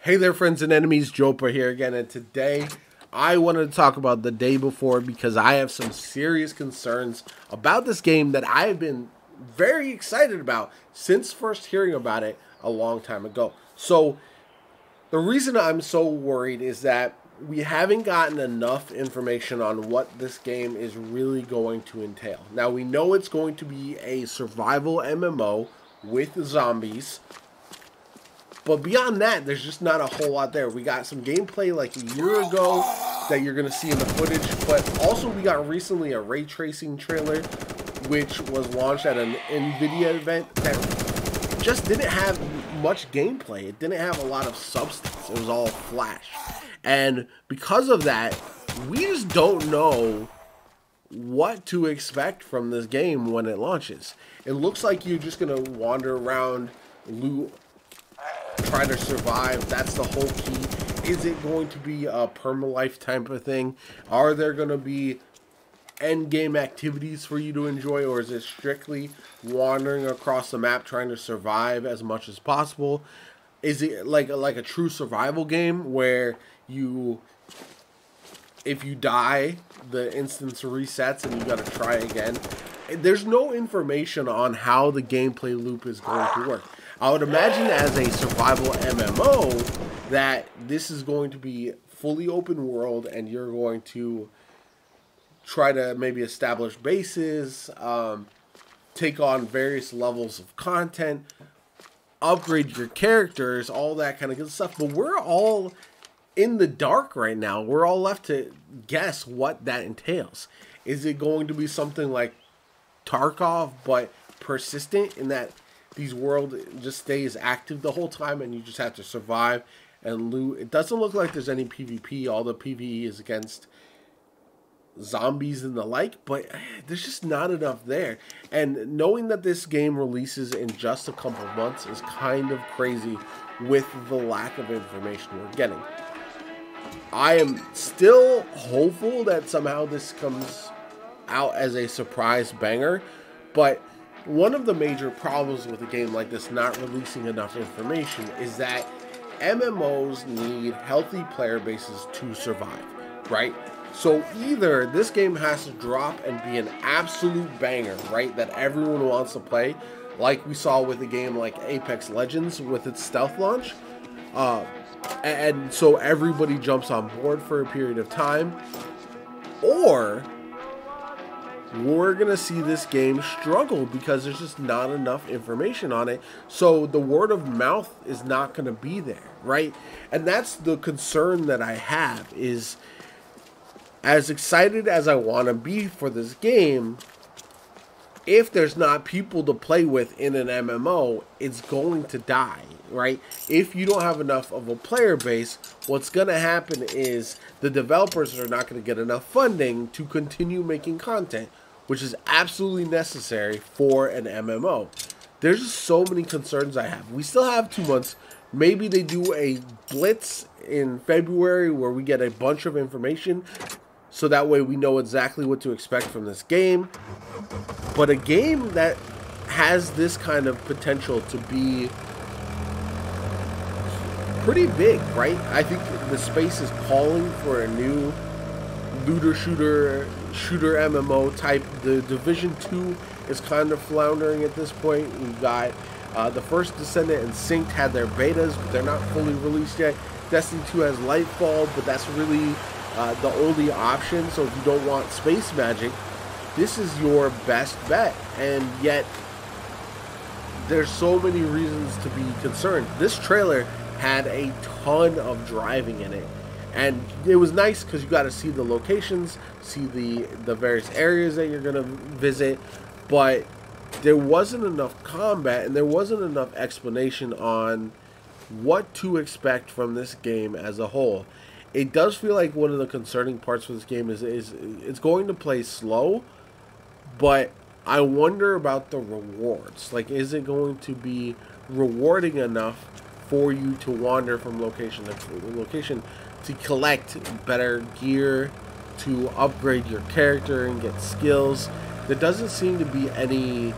Hey there, friends and enemies, Jopa here again, and today I wanted to talk about the day before because I have some serious concerns about this game that I have been very excited about since first hearing about it a long time ago. So the reason I'm so worried is that we haven't gotten enough information on what this game is really going to entail. Now, we know it's going to be a survival MMO with zombies, but beyond that, there's just not a whole lot there. We got some gameplay like a year ago that you're going to see in the footage, but also we got recently a ray tracing trailer, which was launched at an NVIDIA event that just didn't have much gameplay. It didn't have a lot of substance. It was all flash. And because of that, we just don't know what to expect from this game when it launches. It looks like you're just going to wander around, loot, try to survive. That's the whole key. Is it going to be a perma-life type of thing? Are there going to be end game activities for you to enjoy, or is it strictly wandering across the map trying to survive as much as possible? Is it like a true survival game where if you die, the instance resets and you got to try again? There's no information on how the gameplay loop is going to work. I would imagine as a survival MMO that this is going to be fully open world and you're going to try to maybe establish bases, take on various levels of content, upgrade your characters, all that kind of good stuff. But we're all in the dark right now. We're all left to guess what that entails. Is it going to be something like Tarkov, but persistent in that these world just stays active the whole time and you just have to survive and loot? It doesn't look like there's any PvP. All the PvE is against zombies and the like, but there's just not enough there. And knowing that this game releases in just a couple months is kind of crazy with the lack of information we're getting. I am still hopeful that somehow this comes out as a surprise banger, but one of the major problems with a game like this not releasing enough information is that MMOs need healthy player bases to survive, right? So either this game has to drop and be an absolute banger, right, that everyone wants to play, like we saw with a game like Apex Legends with its stealth launch, and so everybody jumps on board for a period of time, or we're going to see this game struggle because there's just not enough information on it. So the word of mouth is not going to be there, right? And that's the concern that I have, is as excited as I want to be for this game, if there's not people to play with in an MMO, it's going to die, right? If you don't have enough of a player base, what's going to happen is the developers are not going to get enough funding to continue making content, which is absolutely necessary for an MMO. There's just so many concerns I have. We still have 2 months. Maybe they do a blitz in February where we get a bunch of information, so that way we know exactly what to expect from this game. But a game that has this kind of potential to be pretty big, right? I think the space is calling for a new looter shooter MMO type. The Division 2 is kind of floundering at this point. We've got the first Descendant and Synced had their betas, but they're not fully released yet. Destiny 2 has Lightfall, but that's really the only option. So if you don't want space magic, this is your best bet. And yet there's so many reasons to be concerned. This trailer had a ton of driving in it, and it was nice because you got to see the locations, see the various areas that you're going to visit, but there wasn't enough combat and there wasn't enough explanation on what to expect from this game as a whole. It does feel like one of the concerning parts for this game is it's going to play slow, but I wonder about the rewards. Like, is it going to be rewarding enough for you to wander from location to location, to collect better gear, to upgrade your character and get skills? There doesn't seem to be any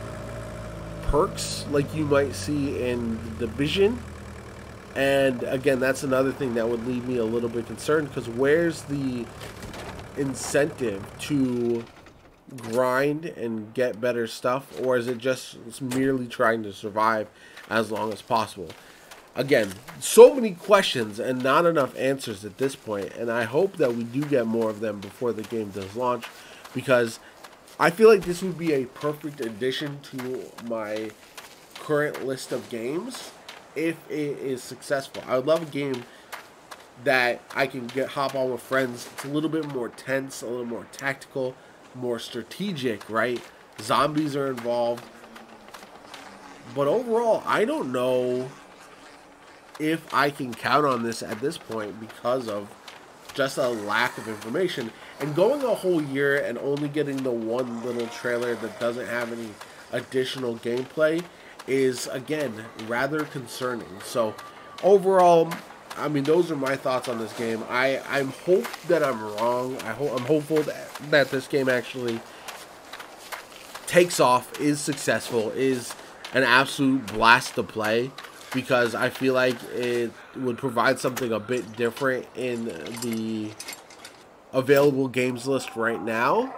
perks like you might see in the Division, And again, that's another thing that would leave me a little bit concerned, because where's the incentive to grind and get better stuff, or is it just merely trying to survive as long as possible? Again, so many questions and not enough answers at this point, and I hope that we do get more of them before the game does launch, because I feel like this would be a perfect addition to my current list of games if it is successful. I would love a game that I can hop on with friends. It's a little bit more tense, a little more tactical, more strategic, right? Zombies are involved. But overall, I don't know if I can count on this at this point because of just a lack of information. And going a whole year and only getting the one little trailer that doesn't have any additional gameplay is, again, rather concerning. So overall, I mean, those are my thoughts on this game. I'm hope that I'm wrong. I'm hopeful that this game actually takes off, is successful, is an absolute blast to play, because I feel like it would provide something a bit different in the available games list right now.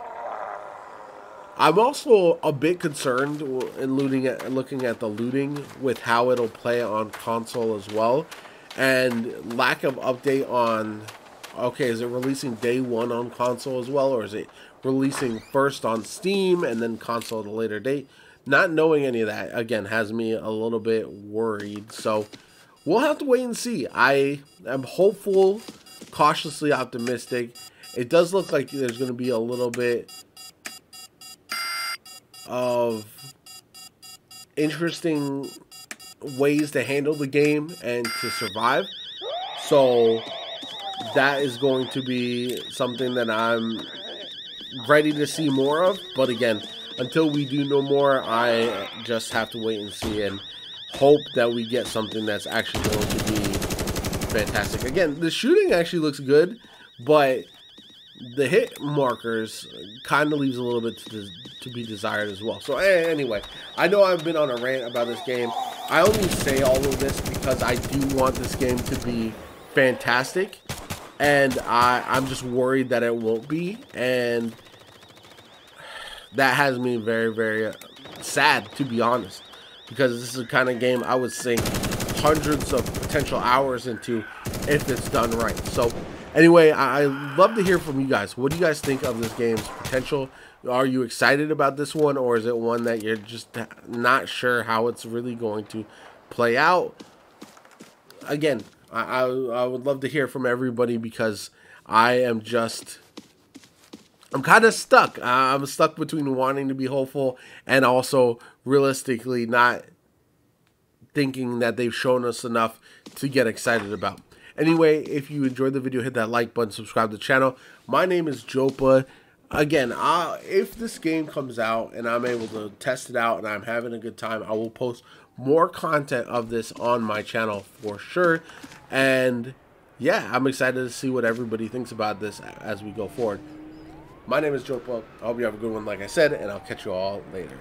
I'm also a bit concerned in looking at the looting with how it'll play on console as well, and lack of update on, okay, is it releasing day one on console as well, or is it releasing first on Steam and then console at a later date? Not knowing any of that, again, has me a little bit worried. So we'll have to wait and see. I am hopeful, cautiously optimistic. It does look like there's going to be a little bit of interesting ways to handle the game and to survive. So that is going to be something that I'm ready to see more of. But again, until we do know more, I just have to wait and see and hope that we get something that's actually going to be fantastic. Again, the shooting actually looks good, but the hit markers kind of leaves a little bit to be desired as well. So anyway, I know I've been on a rant about this game. I only say all of this because I do want this game to be fantastic, and I'm just worried that it won't be, and that has me very, very sad, to be honest, because this is the kind of game I would sink hundreds of potential hours into if it's done right. So anyway, I love to hear from you guys. What do you guys think of this game's potential? Are you excited about this one, or is it one that you're just not sure how it's really going to play out? Again, I would love to hear from everybody, because I'm kind of stuck. I'm stuck between wanting to be hopeful and also realistically not thinking that they've shown us enough to get excited about. Anyway, if you enjoyed the video, hit that like button, subscribe to the channel. My name is Jopa. Again, if this game comes out and I'm able to test it out and I'm having a good time, I will post more content of this on my channel for sure. And yeah, I'm excited to see what everybody thinks about this as we go forward. My name is JoPaWrites. I hope you have a good one, like I said, and I'll catch you all later.